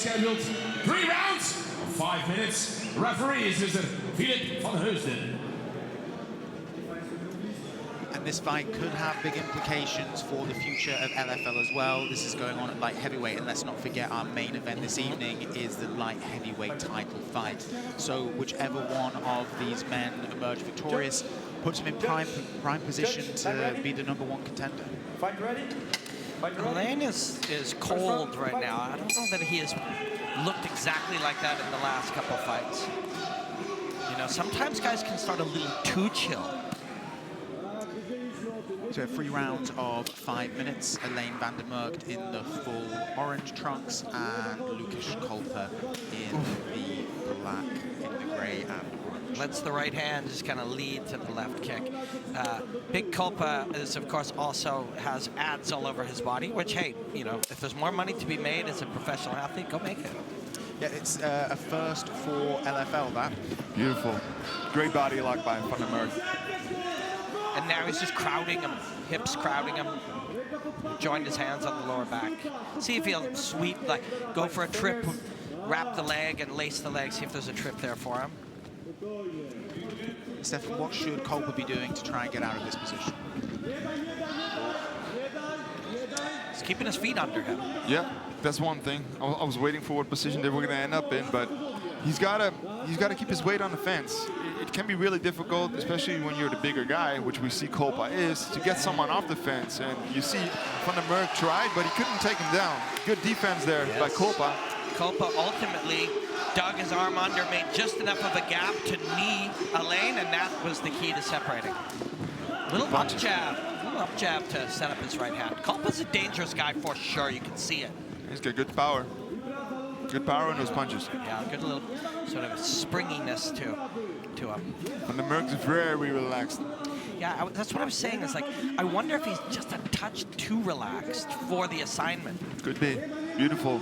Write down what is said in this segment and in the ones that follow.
Scheduled 3 rounds of 5 minutes. Referee is Mr. Philip van Heusden. And this fight could have big implications for the future of LFL as well. This is going on at light heavyweight, and let's not forget our main event this evening is the light heavyweight title fight. So whichever one of these men emerge victorious puts him in prime position to be the #1 contender. Fight ready? Alain is cold right now. I don't know that he has looked exactly like that in the last couple of fights. You know, sometimes guys can start a little too chill. So 3 rounds of 5 minutes. Alain van der Merckt in the full orange trunks and Lukasz Kulpa in the black, in the gray and orange. Lets the right hand just kind of lead to the left kick. Big Kulpa is, of course, also has ads all over his body, which, hey, you know, if there's more money to be made as a professional athlete, go make it. Yeah, it's a first for LFL, that. Beautiful. Great body lock by Van der Merckt. And now he's just crowding him, hips crowding him. Joined his hands on the lower back. See if he'll sweep, like, go for a trip, wrap the leg and lace the leg, see if there's a trip there for him. Stefan, what should Kulpa be doing to try and get out of this position? He's keeping his feet under him. Yeah, that's one thing. I was waiting for what position they were going to end up in, but he's got to keep his weight on the fence. It can be really difficult, especially when you're the bigger guy, which we see Kulpa is, to get someone off the fence. And you see Van der Merckt tried, but he couldn't take him down. Good defense there by Kulpa. Kulpa ultimately dug his arm under, made just enough of a gap to knee Alain, and that was the key to separating. Little up jab to set up his right hand. Kulpa's a dangerous guy for sure, you can see it. He's got good power. Good power in those punches. Yeah, good little sort of springiness to him. Van der Merckt is very relaxed. Yeah, that's what I was saying. Is like, I wonder if he's just a touch too relaxed for the assignment. Could be. Beautiful.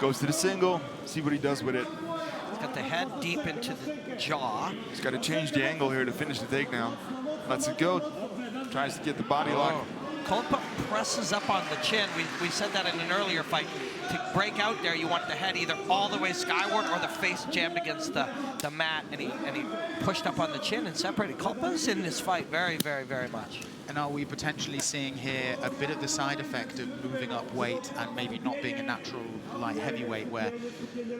Goes to the single. See what he does with it. He's got the head deep into the jaw. He's got to change the angle here to finish the takedown. Lets it go. Tries to get the body lock. Kulpa presses up on the chin. We said that in an earlier fight. To break out there, you want the head either all the way skyward or the face jammed against the mat, and he pushed up on the chin and separated. Kulpa's in this fight very much. And are we potentially seeing here a bit of the side effect of moving up weight and maybe not being a natural light heavyweight, where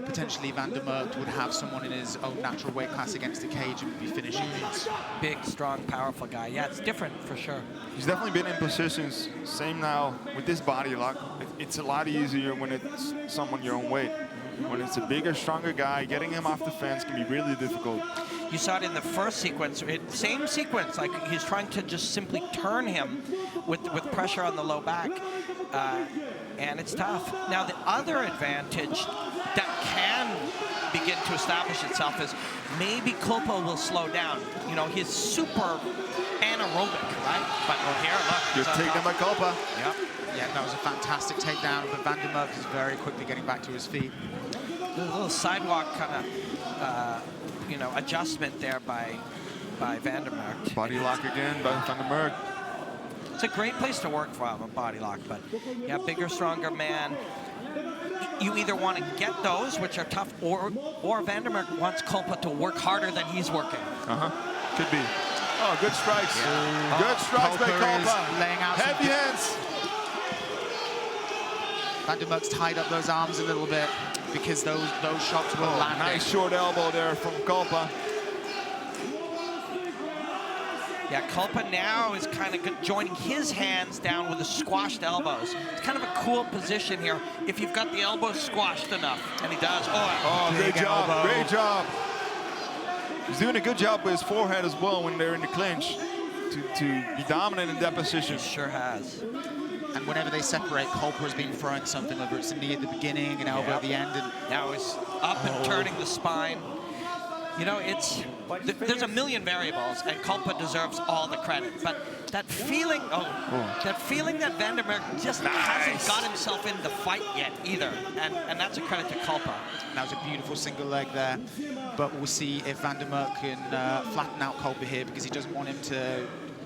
potentially Van der Merckt would have someone in his own natural weight class against the cage and would be finishing things? Big, strong, powerful guy. Yeah, it's different for sure. He's definitely been in positions. Same now with this body lock. It's a lot easier when it's someone your own weight. When it's a bigger, stronger guy, getting him off the fence can be really difficult. You saw it in the first sequence, same sequence, like he's trying to just simply turn him with pressure on the low back, and it's tough. Now the other advantage that can begin to establish itself is maybe Kulpa will slow down. You know, he's super anaerobic, right? But here, look. Good takedown by Kulpa. Yep. Yeah, that was a fantastic takedown, but Van der Merckt is very quickly getting back to his feet. A little sidewalk kind of, you know, adjustment there by Van der Merckt. Body lock again by Van der Merckt. It's a great place to work for him, a body lock, but yeah, bigger, stronger man. You either want to get those, which are tough, or Van der Merckt wants Kulpa to work harder than he's working. Could be. Oh, good strikes. Yeah. Good strikes by Kulpa. Laying out heavy hands. Van der Merckt's tied up those arms a little bit because those shots were landing. Nice short elbow there from Kulpa. Yeah, Kulpa now is kind of joining his hands down with the squashed elbows. It's kind of a cool position here if you've got the elbows squashed enough, and he does. Oh, great job, great job. He's doing a good job with his forehead as well when they're in the clinch to be dominant in that position. He sure has. And whenever they separate, Kulpa has been throwing something, whether it's a knee at the beginning, an elbow at the end. And now he's up and turning the spine. You know, there's a million variables, and Kulpa deserves all the credit. But that feeling, that feeling that Van der Merckt just hasn't got himself in the fight yet either, and that's a credit to Kulpa. That was a beautiful single leg there, but we'll see if Van der Merckt can flatten out Kulpa here, because he doesn't want him to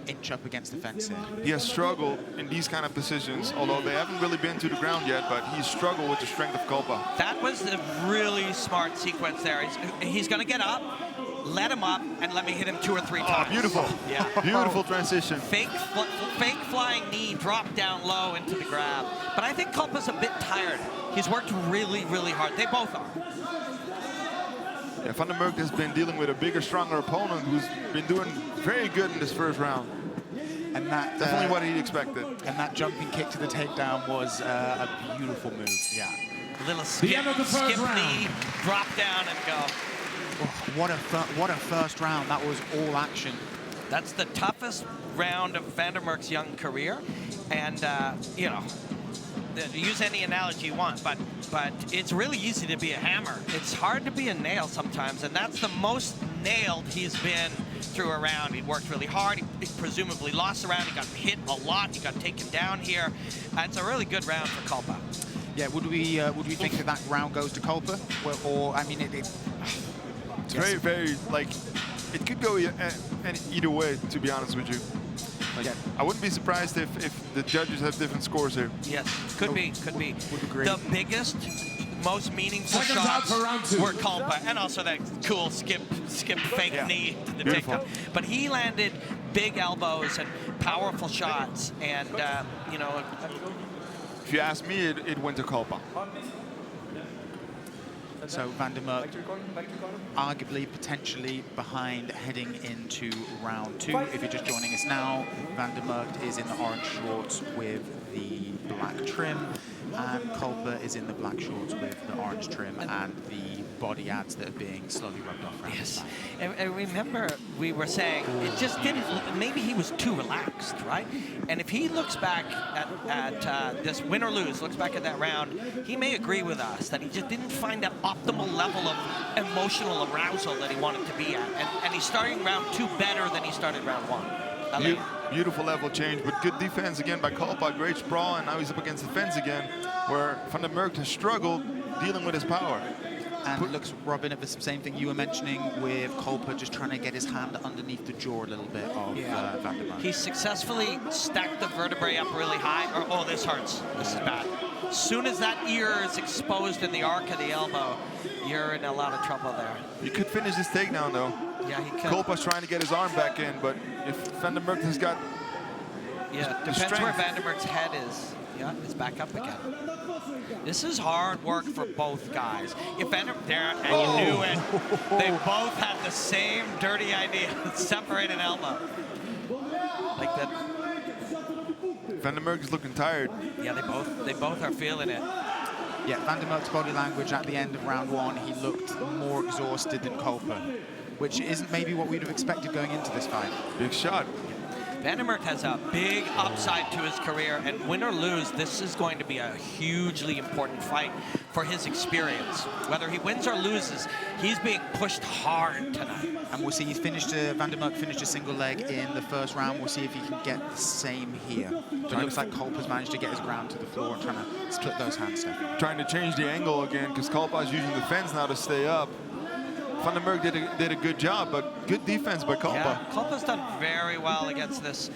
inch up against the fence here. He has struggled in these kind of positions, although they haven't really been to the ground yet, but he's struggled with the strength of Kulpa. That was a really smart sequence there. He's going to get up, let him up, and let me hit him 2 or 3 times. Oh, beautiful. Yeah. Beautiful transition. Fake flying knee, drop down low into the grab. But I think Kulpa's a bit tired. He's worked really, really hard. They both are. Yeah, Van der Merckt has been dealing with a bigger, stronger opponent who's been doing very good in this first round. And that Definitely what he expected. And that jumping kick to the takedown was a beautiful move. Yeah. Little skip knee, drop down and go. Oh, what a first round. That was all action. That's the toughest round of Van der Merkt's young career. And, you know, use any analogy you want, but it's really easy to be a hammer. It's hard to be a nail sometimes, and that's the most nailed he's been through a round. He worked really hard. He presumably lost a round. He got hit a lot. He got taken down here. It's a really good round for Kulpa. Yeah, would we think that round goes to Kulpa? Or I mean, it's very, very, like, it could go either way, to be honest with you. Like, I wouldn't be surprised if the judges have different scores here. Yes, could be. Would agree. The biggest, most meaningful shots were Kulpa, and also that cool skip fake knee to the takedown. But he landed big elbows and powerful shots, and you know. If you ask me, it went to Kulpa. So Van der Merckt arguably potentially behind heading into round 2. If you're just joining us now, Van der Merckt is in the orange shorts with the black trim, and Kulpa is in the black shorts with the orange trim and the body ads that are being slowly rubbed off around his side. And remember, we were saying it just didn't. Maybe he was too relaxed, right? And if he looks back at this win or lose, looks back at that round, he may agree with us that he just didn't find that optimal level of emotional arousal that he wanted to be at. And he's starting round 2 better than he started round 1. Alain. Beautiful level change, but good defense again by Kulpa. Great sprawl, and now he's up against the fence again, where Van der Merckt has struggled dealing with his power. And looks, Robin, at the same thing you were mentioning with Kulpa, just trying to get his hand underneath the jaw a little bit of Van der Merckt. He successfully stacked the vertebrae up really high. Oh, this hurts. This is bad. As soon as that ear is exposed in the arc of the elbow, you're in a lot of trouble there. You could finish this takedown, though. Yeah, he could. Kulpa's trying to get his arm back in, but if Van der Merckt has got depends where Van der Merckt's head is. Yeah, it's back up again. This is hard work for both guys. If Van der Merckt, and you knew it, they both had the same dirty idea, separate an elbow. Like that. Van der Merckt is looking tired. Yeah, they both are feeling it. Yeah, Van der Merckt's body language at the end of round 1, he looked more exhausted than Kulpa, which isn't maybe what we'd have expected going into this fight. Big shot. Van der Merckt has a big upside to his career, and win or lose, this is going to be a hugely important fight for his experience. Whether he wins or loses, he's being pushed hard tonight. And we'll see, Van der Merckt finished a single leg in the first round. We'll see if he can get the same here. But it looks like Kulpa's managed to get his ground to the floor and trying to split those hands, Steph. Trying to change the angle again, because Kulpa's using the fence now to stay up. Van der Merckt did a good job, but good defense by Kulpa. Yeah, Kulpa's done very well against this,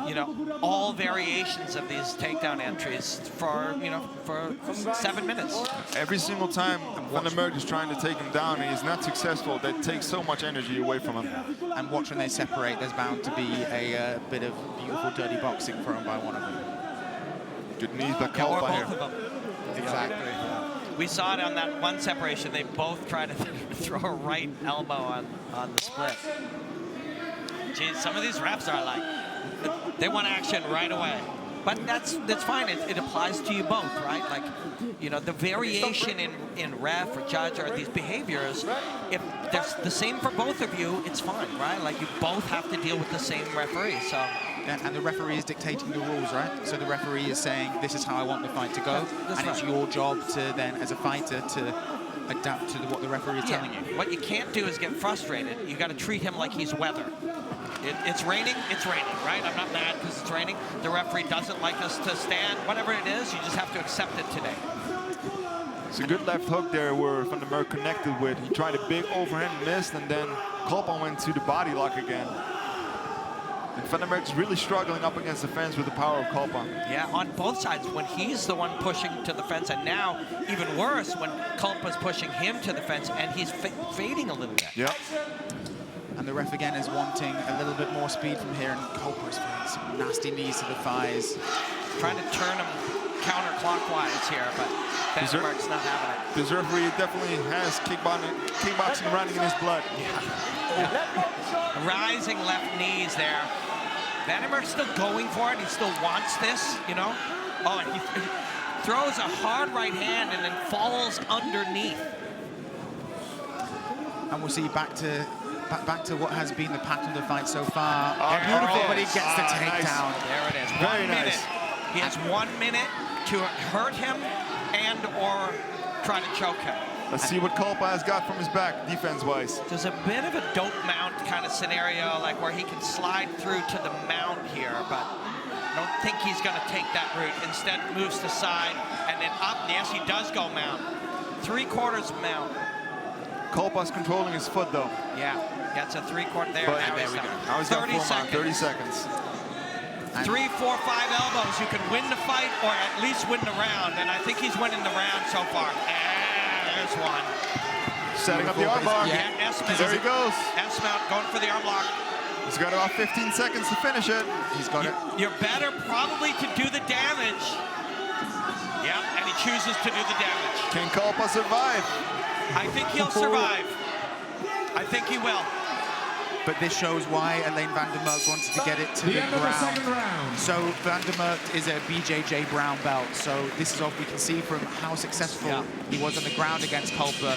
you know, all variations of these takedown entries for 7 minutes. Every single time Van der Merckt is trying to take him down and he's not successful, that takes so much energy away from him. And watch when they separate, there's bound to be a bit of beautiful dirty boxing thrown by one of them. Good knees by Yeah, or Kulpa both here. of them. Exactly. We saw it on that one separation. They both tried to throw a right elbow on the split. Geez, some of these refs are like, they want action right away. But that's fine. It applies to you both, right? Like, you know, the variation in ref or judge or these behaviors, if there's the same for both of you, it's fine, right? Like, you both have to deal with the same referee, so. And the referee is dictating the rules, right? So the referee is saying, this is how I want the fight to go. That's and it's your job to then, as a fighter, to adapt to what the referee is telling you. What you can't do is get frustrated. You got to treat him like he's weather. It's raining, right? I'm not mad because it's raining. The referee doesn't like us to stand. Whatever it is, you just have to accept it today. It's a good left hook there where Van der Merckt connected with. He tried a big overhand, missed, and then Kulpa went to the body lock again. And Van der Merkt's really struggling up against the fence with the power of Kulpa. Yeah, on both sides, when he's the one pushing to the fence, and now, even worse, when Kulpa's pushing him to the fence, and he's fading a little bit. Yep. And the ref again is wanting a little bit more speed from here, and Kulpa's feeling some nasty knees to the thighs. Trying to turn him counterclockwise here, but Van der Merkt's not having it. This referee definitely has kickboxing running in his blood. Yeah. Rising left knees there. Van der Merkt's still going for it. He still wants this, you know. Oh, and he throws a hard right hand and then falls underneath. And we'll see back to what has been the pattern of the fight so far. Oh, beautiful. Everybody gets the takedown. Nice. There it is. Very 1 minute. nice. He has 1 minute to hurt him and or try to choke him. Let's see what Kulpa has got from his back, defense-wise. There's a bit of a dope mount kind of scenario, like where he can slide through to the mount here, but I don't think he's going to take that route. Instead, moves to side and then up. Yes, he does go mount. 3/4 mount. Kulpa's controlling his foot, though. Yeah, gets a 3/4 there. But Now there he's we go. down. Now he's got 30 4 seconds. 30 seconds. 3, 4, 5 elbows. You can win the fight or at least win the round, and I think he's winning the round so far. There's one. Setting up the armbar. Yeah, S-mount. There he goes. S-mount going for the arm lock. He's got about 15 seconds to finish it. He's got it. You're better probably to do the damage. Yep, and he chooses to do the damage. Can Kulpa survive? I think he'll survive. I think he will. But this shows why Alain Van der Merkt wanted to get it to the end of the second ground. round. So Van der Merkt is a BJJ brown belt. So this is what we can see from how successful he was on the ground against Kulpa.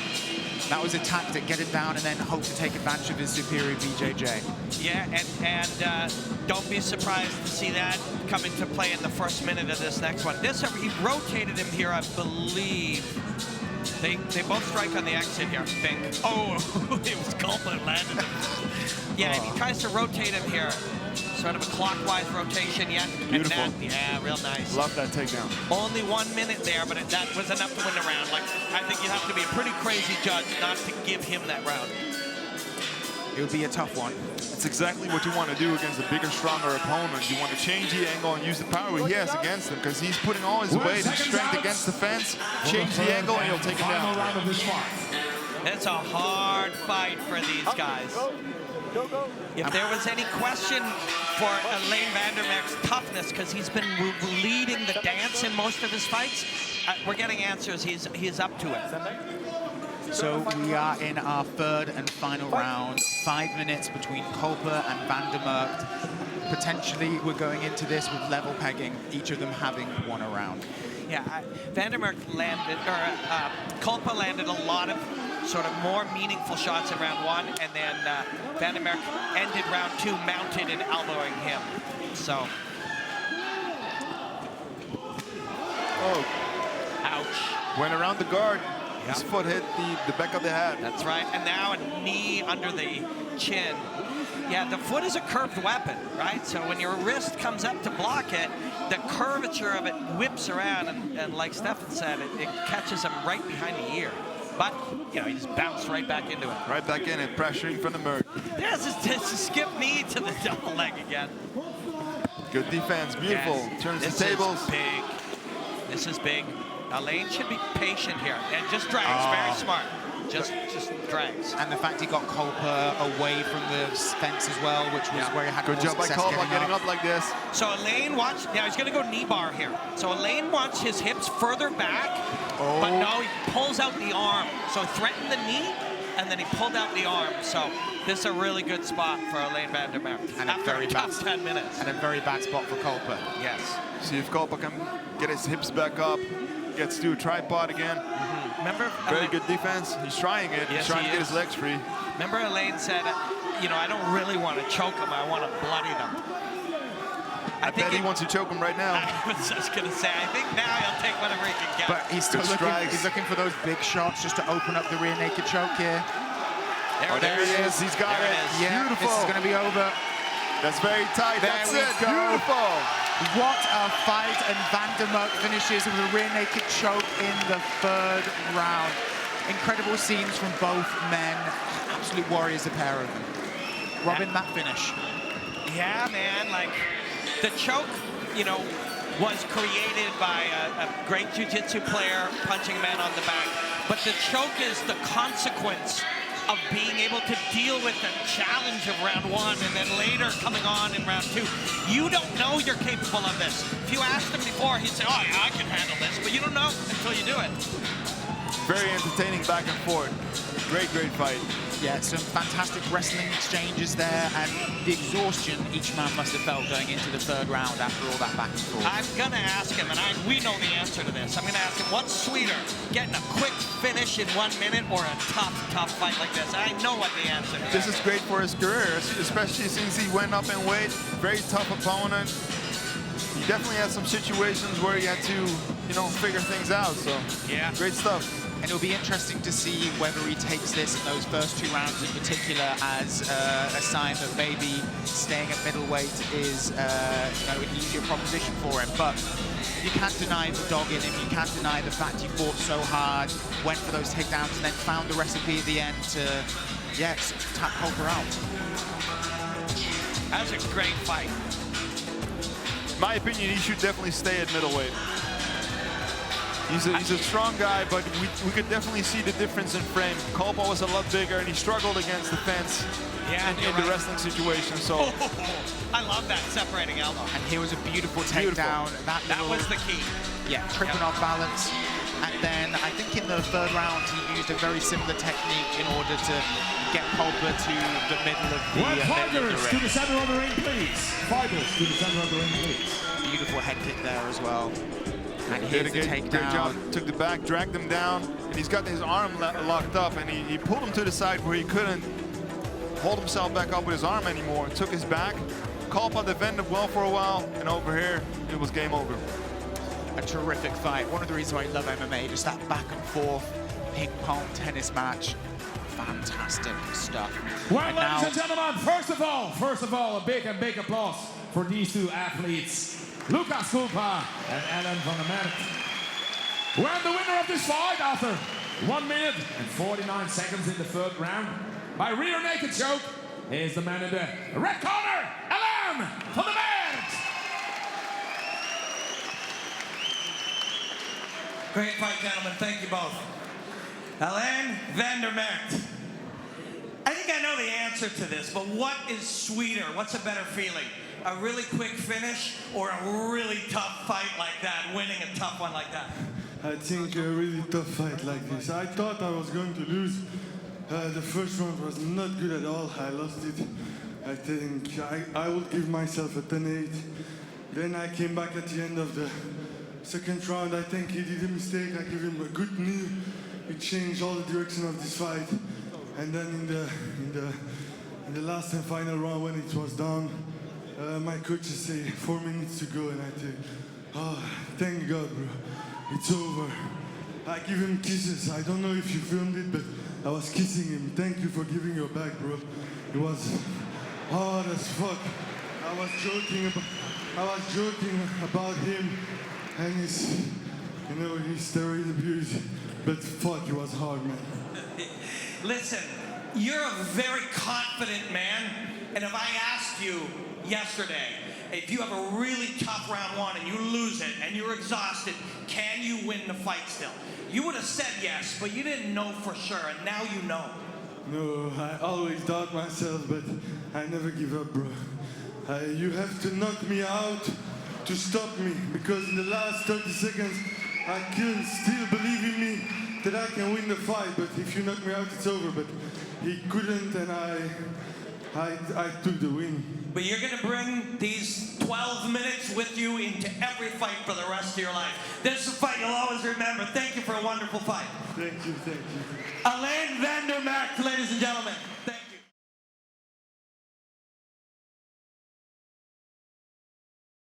That was a tactic, get it down and then hope to take advantage of his superior BJJ. Yeah, and don't be surprised to see that come into play in the first minute of this next one. He rotated him here, I believe. They both strike on the exit here. Bing. Oh, it was Kulpa that landed him. Yeah, and he tries to rotate him here. Sort of a clockwise rotation, yeah. Beautiful. And that, yeah, real nice. Love that takedown. Only 1 minute there, but that was enough to win the round. Like, I think you'd have to be a pretty crazy judge not to give him that round. It would be a tough one. It's exactly what you want to do against a bigger, stronger opponent. You want to change the angle and use the power he has against him because he's putting all his weight and strength against the fence. Change the angle and he'll take him down. Round of this fight. It's a hard fight for these guys. If there was any question for Alain Van der Merkt's toughness, because he's been leading the dance in most of his fights, we're getting answers. He's up to it. So we are in our third and final round. 5 minutes between Kulpa and Van der Merkt. Potentially, we're going into this with level pegging, each of them having won a round. Yeah, Van der Merkt landed, or Kulpa landed a lot of sort of more meaningful shots in round 1, and then Van der Merkt ended round 2 mounted and elbowing him. So. Oh. Ouch. Went around the guard. His foot hit the back of the head. That's right, and now a knee under the chin. Yeah, the foot is a curved weapon, right? So when your wrist comes up to block it, the curvature of it whips around, and like Stefan said, it catches him right behind the ear. But, you know, he just bounced right back into it. Right back in it, pressuring from the Merkt. There's a skip knee to the double leg again. Good defense, beautiful. Yes. Turns This the tables. is big. This is big. Alain should be patient here and just drags. Very smart. Just drags. And the fact he got Kulpa away from the fence as well, which was where he had Good more job by success Kulpa getting up like this. So Alain wants, now he's going to go knee bar here. So Alain wants his hips further back, but no, he pulls out the arm. So threatened the knee, and then he pulled out the arm. So this is a really good spot for Alain Van der Merkt. And after a very a tough 10 minutes. And a very bad spot for Kulpa. Yes. See if Kulpa can get his hips back up. Gets to a tripod again. Remember? Very good defense. He's trying it. Yes, He's trying he to get is. his legs free. Remember Alain said, you know, I don't really want to choke him. I want to bloody them. I bet he wants to choke him right now. I was just going to say, I think now he'll take whatever he can get. But he's still he's looking for those big shots just to open up the rear naked choke here. There he is. He's got it. Yeah, Beautiful. this is going to be over. That's very tight. That's There we it. go. Beautiful. What a fight, and Van der Merkt finishes with a rear naked choke in the third round. Incredible scenes from both men. Absolute warriors, a pair of them. Robin, that finish. Yeah, man, like the choke, you know, was created by a great jiu-jitsu player punching a man on the back. But the choke is the consequence of being able to deal with the challenge of round 1 and then later coming on in round 2. You don't know you're capable of this. If you asked him before, he'd say, oh, yeah, I can handle this. But you don't know until you do it. Very entertaining back and forth. Great, great fight. Yeah, some fantastic wrestling exchanges there, and the exhaustion each man must have felt going into the 3rd round after all that back and forth. I'm gonna ask him, and we know the answer to this. I'm gonna ask him, what's sweeter, getting a quick finish in 1 minute or a tough fight like this? I know what the answer is. This is great for his career, especially since he went up in weight. Very tough opponent. He definitely had some situations where he had to, you know, figure things out. So yeah, great stuff. And it'll be interesting to see whether he takes this in those first 2 rounds in particular as a sign that maybe staying at middleweight is you know, an easier proposition for him. But you can't deny the dog in him. You can't deny the fact he fought so hard, went for those takedowns, and then found the recipe at the end to, yeah, tap Kulpa out. That was a great fight. In my opinion, he should definitely stay at middleweight. He's a strong guy, but we could definitely see the difference in frame. Kulpa was a lot bigger, and he struggled against the fence in the wrestling situation. So I love that separating elbow. And here was a beautiful takedown. That was the key. Yeah, tripping off balance. And then I think in the 3rd round, he used a very similar technique in order to get Kulpa to the middle of the fighters to the ring. center of the ring, please. Fighters to the center of the ring, please. Beautiful head kick there as well. And here's the takedown. Great job. Took the back, dragged him down, and he's got his arm locked up, and he pulled him to the side where he couldn't hold himself back up with his arm anymore. Took his back. Kulpa defended well for a while, and over here, it was game over. A terrific fight. One of the reasons why I love MMA, just that back and forth ping-pong tennis match. Fantastic stuff. Well, and ladies and gentlemen, first of all, a big applause for these 2 athletes, Lukasz Kulpa and Alain van der Merckt. Well, the winner of this fight after 1 minute and 49 seconds in the 3rd round by rear naked choke is the man in the red corner, Alain van der Merckt. Great fight, gentlemen. Thank you both. Alain van der Merckt. I think I know the answer to this, but what is sweeter? What's a better feeling? A really quick finish or a really tough fight like that, winning a tough one like that? I think a really tough fight like this. I thought I was going to lose. The first round was not good at all. I lost it. I think I would give myself a 10-8. Then I came back at the end of the 2nd round. I think he did a mistake. I gave him a good knee. It changed all the direction of this fight. And then in the last and final round when it was done, my coaches say 4 minutes to go, and I think, oh, thank God, bro, it's over. I give him kisses. I don't know if you filmed it, but I was kissing him. Thank you for giving your back, bro. It was hard as fuck. I was joking about him and his, you know, his steroid abuse, but fuck, it was hard, man. Listen, you're a very confident man, and if I asked you yesterday, if you have a really tough round 1 and you lose it and you're exhausted, can you win the fight still? You would have said yes, but you didn't know for sure, and now you know. No, I always doubt myself, but I never give up, bro. You have to knock me out to stop me, because in the last 30 seconds, I can still believe in me that I can win the fight, but if you knock me out, it's over. But he couldn't, and I took the win. But you're going to bring these 12 minutes with you into every fight for the rest of your life. This is a fight you'll always remember. Thank you for a wonderful fight. Thank you, thank you. Alain van der Merckt, ladies and gentlemen.